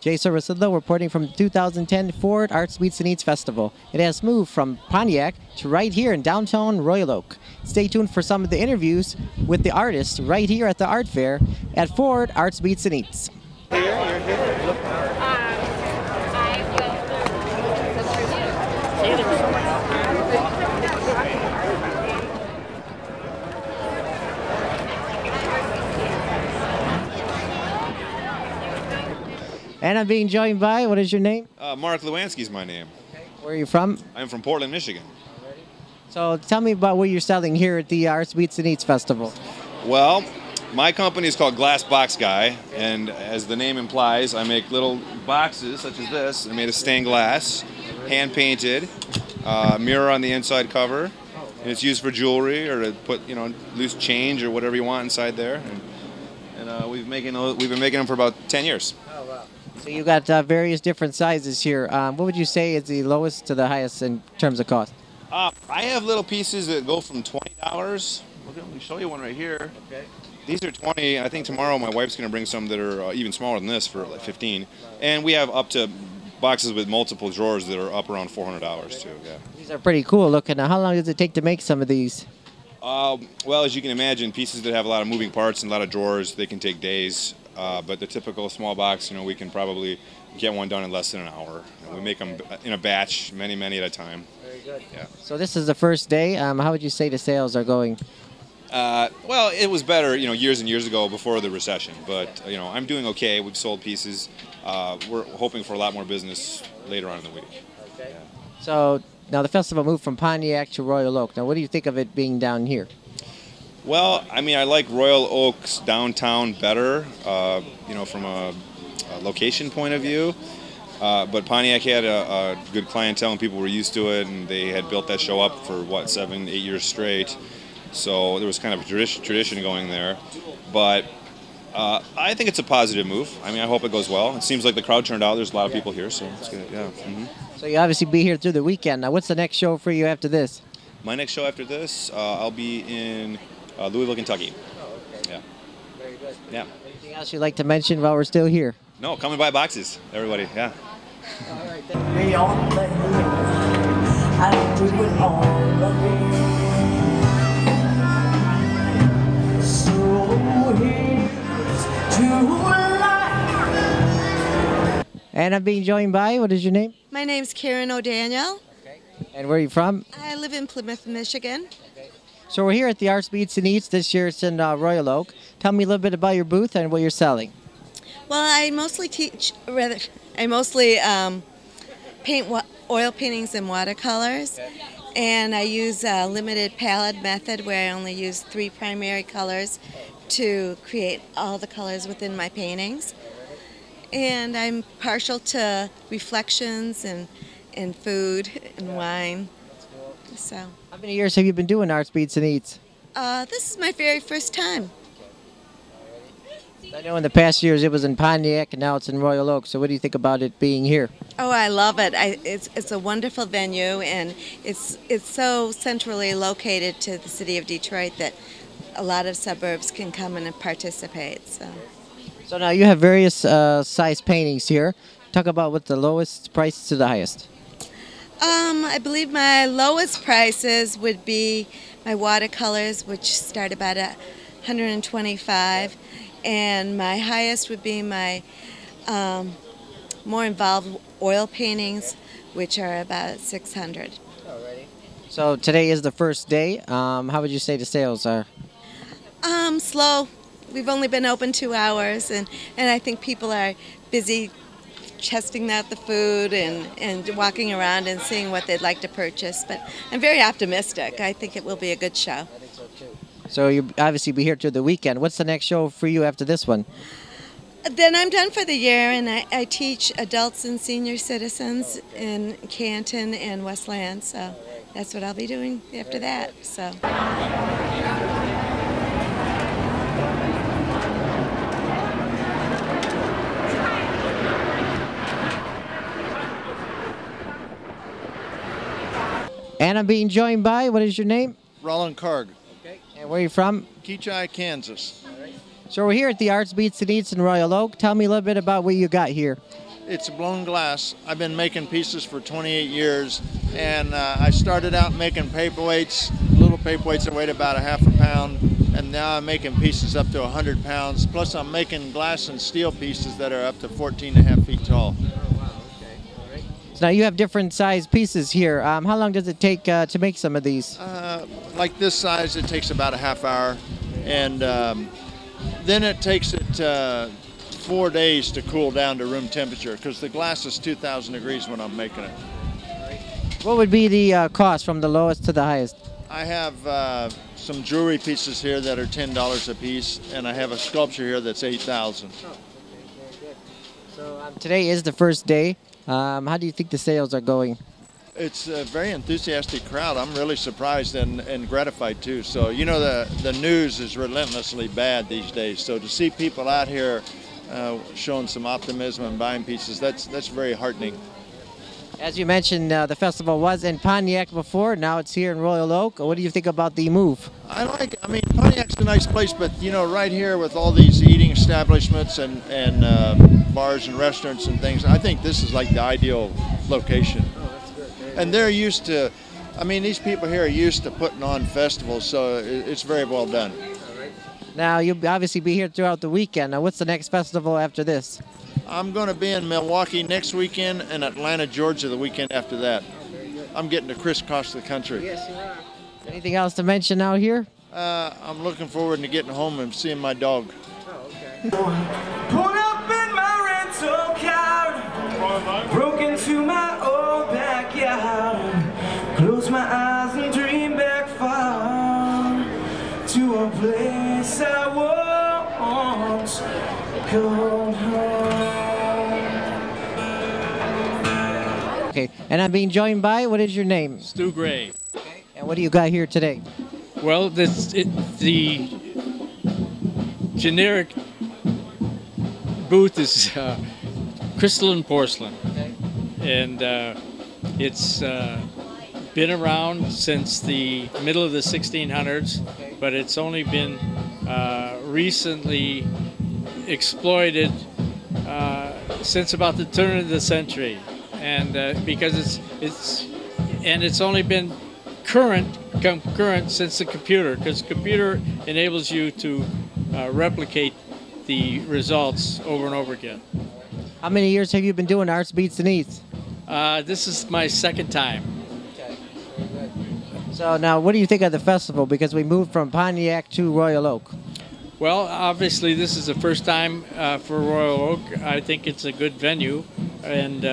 Jason Rzucidlo reporting from the 2010 Ford Arts Meets and Eats Festival. It has moved from Pontiac to right here in downtown Royal Oak. Stay tuned for some of the interviews with the artists right here at the art fair at Ford Arts Meets and Eats. And I'm being joined by, what is your name? Mark Lewanski is my name. Okay. Where are you from? I'm from Portland, Michigan. So tell me about what you're selling here at the Arts Meets and Eats Festival. Well, my company is called Glass Box Guy, and as the name implies, I make little boxes such as this. They're made of stained glass, hand-painted, mirror on the inside cover, and it's used for jewelry or to put, loose change or whatever you want inside there. And we've been making them for about 10 years. Oh, wow. So you got various different sizes here. What would you say is the lowest to the highest in terms of cost? I have little pieces that go from $20. Let me show you one right here. Okay. These are 20. I think tomorrow my wife's going to bring some that are even smaller than this for like 15. And we have up to boxes with multiple drawers that are up around $400 too. Yeah. These are pretty cool looking. Now, how long does it take to make some of these? Well, as you can imagine, pieces that have a lot of moving parts and a lot of drawers, they can take days. But the typical small box, we can probably get one done in less than an hour. And we make them in a batch, many at a time. Very good. Yeah. So this is the first day. How would you say the sales are going? Well, it was better, years and years ago before the recession. But, I'm doing okay. We've sold pieces. We're hoping for a lot more business later on in the week. Okay. Yeah. So now the festival moved from Pontiac to Royal Oak. Now, what do you think of it being down here? Well, I like Royal Oak's downtown better, from a location point of view. But Pontiac had a good clientele and people were used to it, and they had built that show up for, 7, 8 years straight. So there was kind of a tradition going there. But I think it's a positive move. I hope it goes well. It seems like the crowd turned out. There's a lot of people here, so it's good. Yeah. Mm-hmm. So you obviously be here through the weekend. Now, what's the next show for you after this? My next show after this, I'll be in Louisville, Kentucky. Oh, okay. Yeah. Very good. Yeah. Anything else you'd like to mention while we're still here? No, come and buy boxes, everybody. Yeah. All right. Me on the hill, I do it all again. So here's to life. And I'm being joined by, what is your name? My name's Kiran ODaniel. Okay. And where are you from? I live in Plymouth, Michigan. So we're here at the Arts Meets and Eats. This year it's in Royal Oak. Tell me a little bit about your booth and what you're selling. Well, I mostly paint oil paintings and watercolors. And I use a limited palette method where I only use 3 primary colors to create all the colors within my paintings. And I'm partial to reflections and food and wine. So. How many years have you been doing Arts Meets and Eats? This is my very first time. I know in the past years it was in Pontiac and now it's in Royal Oak. So what do you think about it being here? Oh, I love it. It's a wonderful venue, and it's so centrally located to the city of Detroit that a lot of suburbs can come in and participate. So now you have various size paintings here. Talk about what the lowest price to the highest. I believe my lowest prices would be my watercolors, which start about $125, and my highest would be my more involved oil paintings, which are about $600. Alrighty. So today is the first day. How would you say the sales are? Slow. We've only been open 2 hours, and I think people are busy testing out the food and walking around and seeing what they'd like to purchase. But I'm very optimistic. I think it will be a good show. I think so too. So you obviously be here through the weekend. What's the next show for you after this one? Then I'm done for the year, and I teach adults and senior citizens in Canton and Westland. So that's what I'll be doing after that. So. And I'm being joined by, what is your name? Rollin Karg. Okay. And where are you from? Kechi, Kansas. So we're here at the Arts Meets and Eats in Royal Oak. Tell me a little bit about what you got here. It's blown glass. I've been making pieces for 28 years, and I started out making paperweights, little paperweights that weighed about a half a pound, and now I'm making pieces up to 100 pounds. Plus, I'm making glass and steel pieces that are up to 14 and a half feet tall. So now you have different size pieces here. How long does it take to make some of these? Like this size, it takes about a half hour, and then it takes it 4 days to cool down to room temperature because the glass is 2,000 degrees when I'm making it. What would be the cost from the lowest to the highest? I have some jewelry pieces here that are $10 a piece, and I have a sculpture here that's $8,000. So today is the first day. How do you think the sales are going? It's a very enthusiastic crowd. I'm really surprised and gratified too. So you know the news is relentlessly bad these days. So to see people out here showing some optimism and buying pieces, that's very heartening. As you mentioned, the festival was in Pontiac before. Now it's here in Royal Oak. What do you think about the move? I mean, Pontiac's a nice place, but you know, right here with all these eating establishments and bars and restaurants and things, I think this is like the ideal location. And they're used to, I mean, these people here are used to putting on festivals, so it's very well done. Now, you'll obviously be here throughout the weekend. Now, what's the next festival after this? I'm going to be in Milwaukee next weekend and Atlanta, Georgia the weekend after that. I'm getting to crisscross the country. Yes, you are. Anything else to mention out here? I'm looking forward to getting home and seeing my dog. Oh, okay. Pulled up in my rental car, broke into my old backyard, close my eyes and dream back far to a place I once called home. Okay, and I'm being joined by, what is your name? Stu Gray. Okay. And what do you got here today? Well, the generic booth is crystalline porcelain, Okay. and it's been around since the middle of the 1600s, Okay. but it's only been recently exploited since about the turn of the century, and because it's only been concurrent since the computer, because the computer enables you to replicate the results over and over again. How many years have you been doing Arts Beats and Eats? This is my second time. Okay, very good. So now, what do you think of the festival? Because we moved from Pontiac to Royal Oak. Well, obviously this is the first time for Royal Oak. I think it's a good venue, and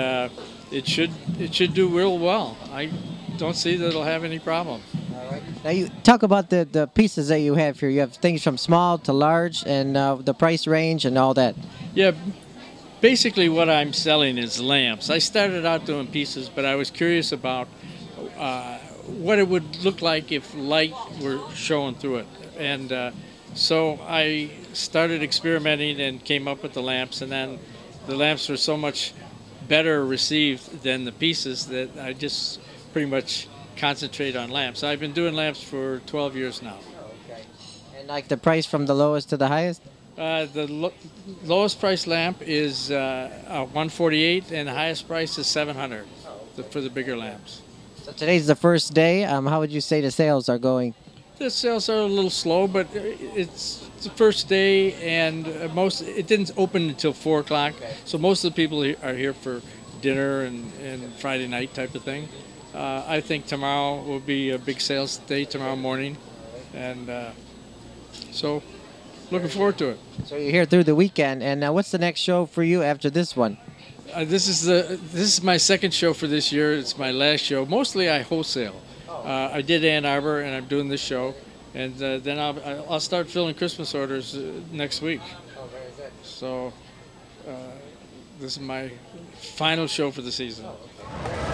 it should do real well. I don't see that it'll have any problem. All right. Now you talk about the pieces that you have here. You have things from small to large, and the price range and all that. Yeah, basically what I'm selling is lamps. I started out doing pieces, but I was curious about what it would look like if light were showing through it, and so I started experimenting and came up with the lamps, and then the lamps were so much better received than the pieces that I just pretty much concentrate on lamps. I've been doing lamps for 12 years now. Okay. And like the price from the lowest to the highest? The lowest price lamp is $148, and the highest price is $700 for the bigger lamps. So today's the first day. How would you say the sales are going? The sales are a little slow, but it's the first day, and it didn't open until 4 o'clock. Okay. So most of the people are here for dinner and Friday night type of thing. I think tomorrow will be a big sales day tomorrow morning, and so looking forward to it. So you're here through the weekend, and what's the next show for you after this one? This is my second show for this year. It's my last show. Mostly I wholesale. I did Ann Arbor, and I'm doing this show, and then I'll start filling Christmas orders next week. Oh, very good. So this is my final show for the season. Oh, okay.